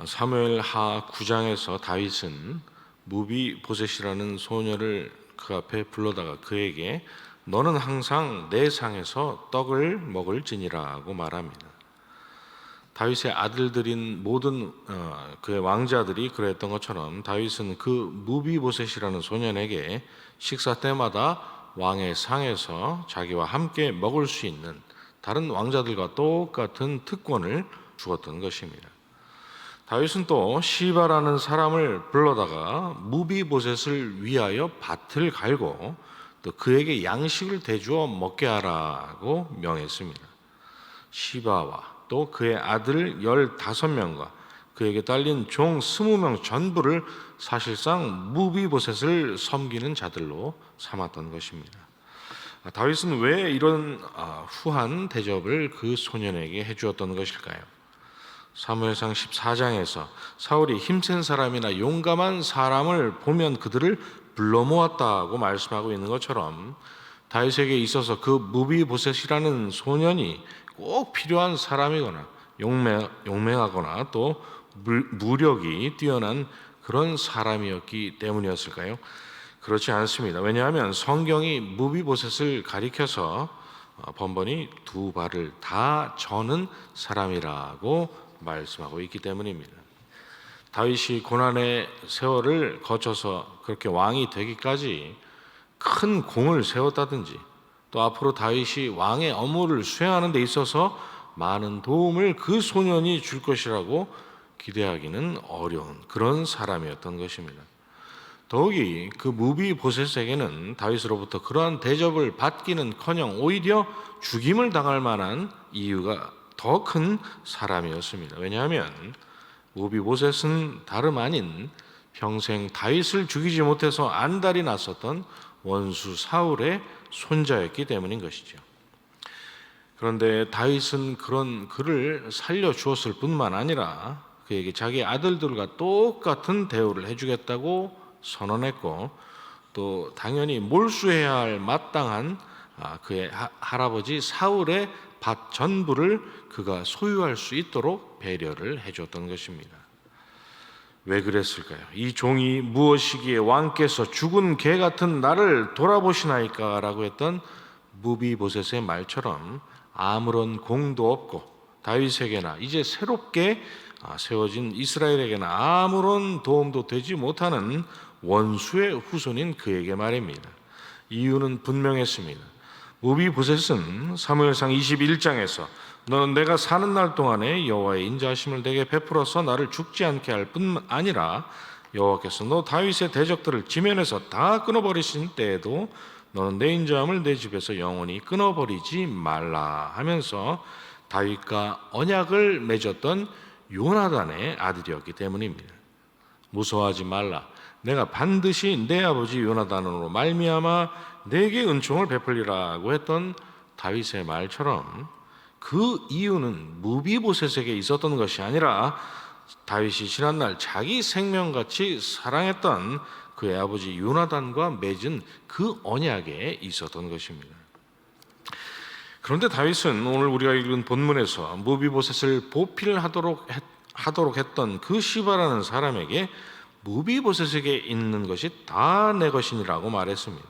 사무엘하 9장에서 다윗은 무비보셋이라는 소녀를 그 앞에 불러다가 그에게 너는 항상 내 상에서 떡을 먹을지니라고 말합니다. 다윗의 아들들인 모든 그의 왕자들이 그랬던 것처럼 다윗은 그 무비보셋이라는 소년에게 식사 때마다 왕의 상에서 자기와 함께 먹을 수 있는 다른 왕자들과 똑같은 특권을 주었던 것입니다. 다윗은 또 시바라는 사람을 불러다가 무비보셋을 위하여 밭을 갈고 또 그에게 양식을 대주어 먹게 하라고 명했습니다. 시바와 또 그의 아들 15명과 그에게 딸린 종 20명 전부를 사실상 무비보셋을 섬기는 자들로 삼았던 것입니다. 다윗은 왜 이런 후한 대접을 그 소년에게 해주었던 것일까요? 사무엘상 14장에서 사울이 힘센 사람이나 용감한 사람을 보면 그들을 불러 모았다고 말씀하고 있는 것처럼 다윗에게 있어서 그 무비보셋이라는 소년이 꼭 필요한 사람이거나 용맹하거나 또 무력이 뛰어난 그런 사람이었기 때문이었을까요? 그렇지 않습니다. 왜냐하면 성경이 무비보셋을 가리켜서 번번이 두 발을 다 저는 사람이라고 말씀하고 있기 때문입니다. 다윗이 고난의 세월을 거쳐서 그렇게 왕이 되기까지 큰 공을 세웠다든지 또 앞으로 다윗이 왕의 업무를 수행하는 데 있어서 많은 도움을 그 소년이 줄 것이라고 기대하기는 어려운 그런 사람이었던 것입니다. 더욱이 그 무비보셋에게는 다윗으로부터 그러한 대접을 받기는커녕 오히려 죽임을 당할 만한 이유가 더 큰 사람이었습니다. 왜냐하면 무비보셋은 다름 아닌 평생 다윗을 죽이지 못해서 안달이 났었던 원수 사울의 손자였기 때문인 것이죠. 그런데 다윗은 그런 그를 살려주었을 뿐만 아니라 그에게 자기 아들들과 똑같은 대우를 해주겠다고 선언했고 또 당연히 몰수해야 할 마땅한 그의 할아버지 사울의 밭 전부를 그가 소유할 수 있도록 배려를 해줬던 것입니다. 왜 그랬을까요? 이 종이 무엇이기에 왕께서 죽은 개 같은 나를 돌아보시나이까 라고 했던 무비보셋의 말처럼 아무런 공도 없고 다윗에게나 이제 새롭게 세워진 이스라엘에게나 아무런 도움도 되지 못하는 원수의 후손인 그에게 말입니다. 이유는 분명했습니다. 무비보셋은 사무엘상 21장에서 너는 내가 사는 날 동안에 여호와의 인자하심을 내게 베풀어서 나를 죽지 않게 할 뿐 아니라 여호와께서 너 다윗의 대적들을 지면에서 다 끊어버리신 때에도 너는 내 인자함을 내 집에서 영원히 끊어버리지 말라 하면서 다윗과 언약을 맺었던 요나단의 아들이었기 때문입니다. 무서워하지 말라. 내가 반드시 내 아버지 요나단으로 말미암아 내게 은총을 베풀리라고 했던 다윗의 말처럼 그 이유는 무비보셋에게 있었던 것이 아니라 다윗이 지난날 자기 생명같이 사랑했던 그의 아버지 요나단과 맺은 그 언약에 있었던 것입니다. 그런데 다윗은 오늘 우리가 읽은 본문에서 무비보셋을 보필하도록 했던 그 시바라는 사람에게 무비보셋에게 있는 것이 다 내 것이니라고 말했습니다.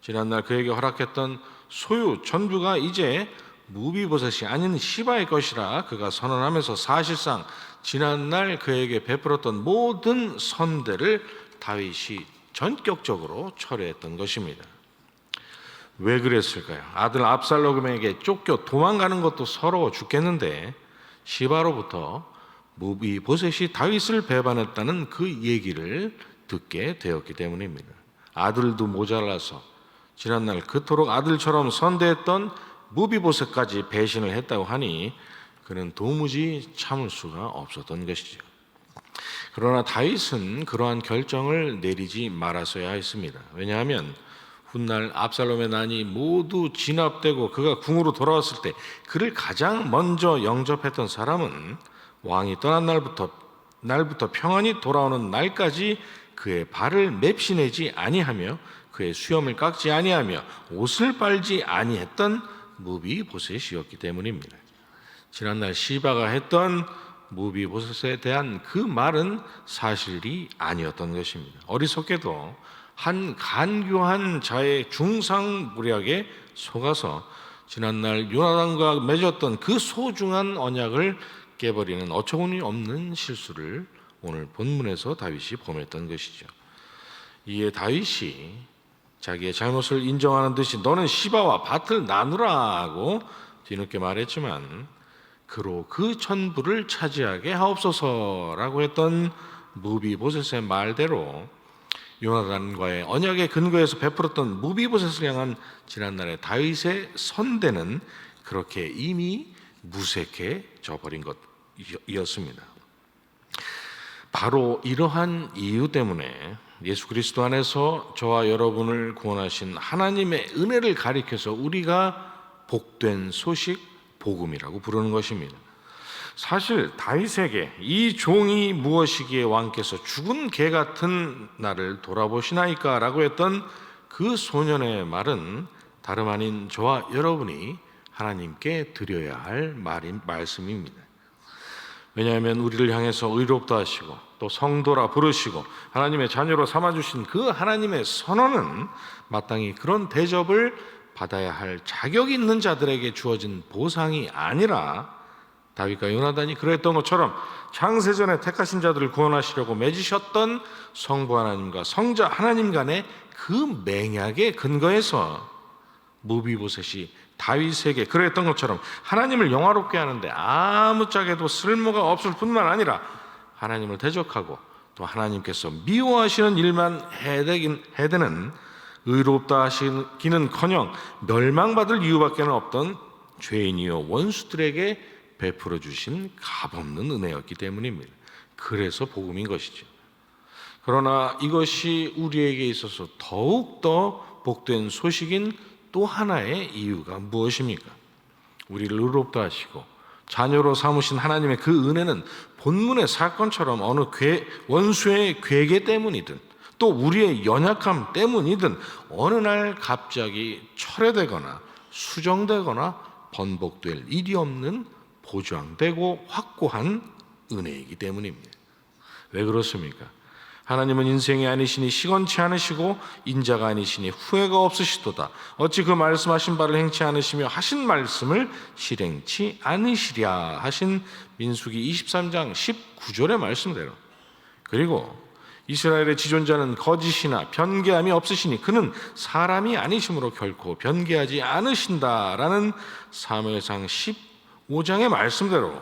지난날 그에게 허락했던 소유 전부가 이제 무비보셋이 아닌 시바의 것이라 그가 선언하면서 사실상 지난날 그에게 베풀었던 모든 선대를 다윗이 전격적으로 철회했던 것입니다. 왜 그랬을까요? 아들 압살롬에게 쫓겨 도망가는 것도 서러워 죽겠는데 시바로부터 무비보셋이 다윗을 배반했다는 그 얘기를 듣게 되었기 때문입니다. 아들도 모자라서 지난날 그토록 아들처럼 선대했던 무비보셋까지 배신을 했다고 하니 그는 도무지 참을 수가 없었던 것이죠. 그러나 다윗은 그러한 결정을 내리지 말았어야 했습니다. 왜냐하면 훗날 압살롬의 난이 모두 진압되고 그가 궁으로 돌아왔을 때 그를 가장 먼저 영접했던 사람은 왕이 떠난 날부터 평안히 돌아오는 날까지 그의 발을 맵시내지 아니하며 그의 수염을 깎지 아니하며 옷을 빨지 아니했던 무비보셋이었기 때문입니다. 지난날 시바가 했던 무비보셋에 대한 그 말은 사실이 아니었던 것입니다. 어리석게도 한 간교한 자의 중상무략에 속아서 지난날 요나단과 맺었던 그 소중한 언약을 깨버리는 어처구니 없는 실수를 오늘 본문에서 다윗이 범했던 것이죠. 이에 다윗이 자기의 잘못을 인정하는 듯이 너는 시바와 밭을 나누라 하고 뒤늦게 말했지만 그로 그 천부를 차지하게 하옵소서라고 했던 무비보셋의 말대로 요나단과의 언약의 근거에서 베풀었던 무비보셋을 향한 지난날의 다윗의 선대는 그렇게 이미 무색해져 버린 것이었습니다. 바로 이러한 이유 때문에 예수 그리스도 안에서 저와 여러분을 구원하신 하나님의 은혜를 가리켜서 우리가 복된 소식, 복음이라고 부르는 것입니다. 사실 다윗에게 이 종이 무엇이기에 왕께서 죽은 개 같은 나를 돌아보시나이까 라고 했던 그 소년의 말은 다름 아닌 저와 여러분이 하나님께 드려야 할 말씀입니다. 왜냐하면 우리를 향해서 의롭다 하시고 또 성도라 부르시고 하나님의 자녀로 삼아주신 그 하나님의 선언은 마땅히 그런 대접을 받아야 할 자격이 있는 자들에게 주어진 보상이 아니라 다윗과 요나단이 그랬던 것처럼 창세전에 택하신 자들을 구원하시려고 맺으셨던 성부 하나님과 성자 하나님 간의 그 맹약의 근거에서 무비보셋이 다윗에게 그랬던 것처럼 하나님을 영화롭게 하는데 아무짝에도 쓸모가 없을 뿐만 아니라 하나님을 대적하고 또 하나님께서 미워하시는 일만 해대는 의롭다 하시기는커녕 멸망받을 이유밖에 없던 죄인이요 원수들에게 베풀어 주신 값없는 은혜였기 때문입니다. 그래서 복음인 것이죠. 그러나 이것이 우리에게 있어서 더욱더 복된 소식인 또 하나의 이유가 무엇입니까? 우리를 의롭다 하시고 자녀로 삼으신 하나님의 그 은혜는 본문의 사건처럼 어느 원수의 괴계 때문이든 또 우리의 연약함 때문이든 어느 날 갑자기 철회되거나 수정되거나 번복될 일이 없는 보장되고 확고한 은혜이기 때문입니다. 왜 그렇습니까? 하나님은 인생이 아니시니 시건치 않으시고 인자가 아니시니 후회가 없으시도다. 어찌 그 말씀하신 바를 행치 않으시며 하신 말씀을 실행치 않으시랴 하신 민수기 23장 19절의 말씀대로. 그리고 이스라엘의 지존자는 거짓이나 변개함이 없으시니 그는 사람이 아니심으로 결코 변개하지 않으신다라는 사무엘상 15장의 말씀대로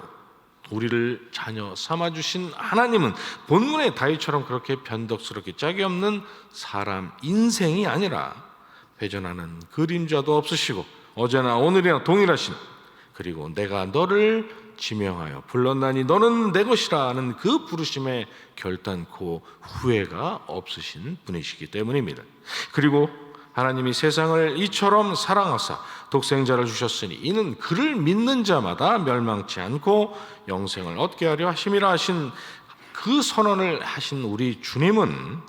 우리를 자녀 삼아주신 하나님은 본문의 다윗처럼 그렇게 변덕스럽게 짝이 없는 사람 인생이 아니라 회전하는 그림자도 없으시고 어제나 오늘이나 동일하신, 그리고 내가 너를 지명하여 불렀나니 너는 내 것이라 하는 그 부르심에 결단코 후회가 없으신 분이시기 때문입니다. 그리고 하나님이 세상을 이처럼 사랑하사 독생자를 주셨으니 이는 그를 믿는 자마다 멸망치 않고 영생을 얻게 하려 하심이라 하신 그 선언을 하신 우리 주님은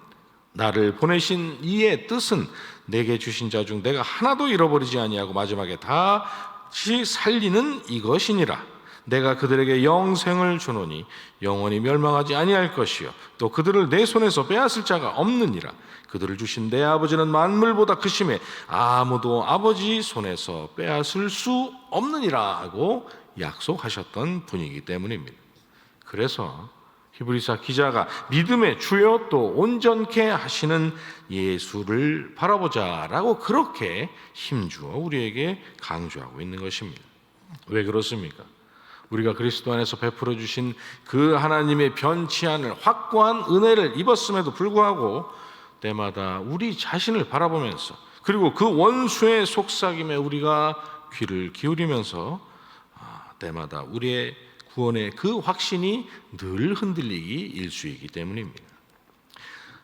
나를 보내신 이의 뜻은 내게 주신 자 중 내가 하나도 잃어버리지 아니하고 마지막에 다시 살리는 이것이니라. 내가 그들에게 영생을 주노니 영원히 멸망하지 아니할 것이요 또 그들을 내 손에서 빼앗을 자가 없느니라. 그들을 주신 내 아버지는 만물보다 크심에 아무도 아버지 손에서 빼앗을 수 없느니라 하고 약속하셨던 분이기 때문입니다. 그래서 히브리서 기자가 믿음의 주요 또 온전케 하시는 예수를 바라보자라고 그렇게 힘주어 우리에게 강조하고 있는 것입니다. 왜 그렇습니까? 우리가 그리스도 안에서 베풀어 주신 그 하나님의 변치 않을 확고한 은혜를 입었음에도 불구하고 때마다 우리 자신을 바라보면서 그리고 그 원수의 속삭임에 우리가 귀를 기울이면서 때마다 우리의 구원의 그 확신이 늘 흔들리기 일쑤이기 때문입니다.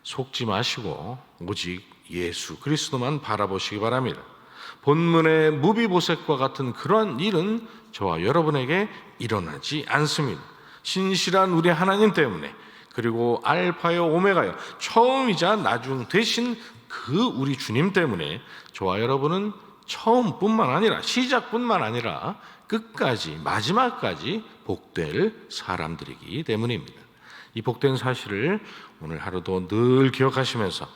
속지 마시고 오직 예수 그리스도만 바라보시기 바랍니다. 본문의 무비보셋과 같은 그런 일은 저와 여러분에게 일어나지 않습니다. 신실한 우리 하나님 때문에, 그리고 알파요 오메가요 처음이자 나중 되신 그 우리 주님 때문에 저와 여러분은 처음뿐만 아니라 시작뿐만 아니라 끝까지 마지막까지 복될 사람들이기 때문입니다. 이 복된 사실을 오늘 하루도 늘 기억하시면서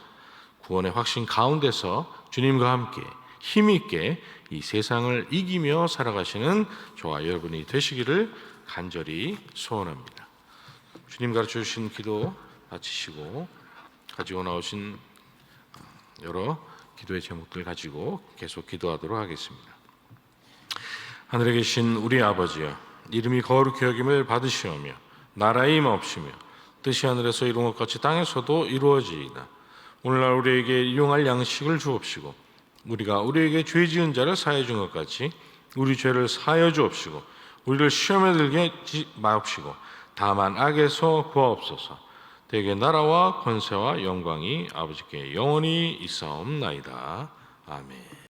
구원의 확신 가운데서 주님과 함께 힘있게 이 세상을 이기며 살아가시는 저와 여러분이 되시기를 간절히 소원합니다. 주님 가르쳐 주신 기도 마치시고 가지고 나오신 여러 기도의 제목들 가지고 계속 기도하도록 하겠습니다. 하늘에 계신 우리 아버지여, 이름이 거룩히 여김을 받으시오며 나라의 임하옵시며 뜻이 하늘에서 이룬 것 같이 땅에서도 이루어지이다. 오늘날 우리에게 일용할 양식을 주옵시고 우리가 우리에게 죄 지은 자를 사하여 준 것 같이 우리 죄를 사하여 주옵시고 우리를 시험에 들게 하지 마옵시고 다만 악에서 구하옵소서. 대개 나라와 권세와 영광이 아버지께 영원히 있사옵나이다. 아멘.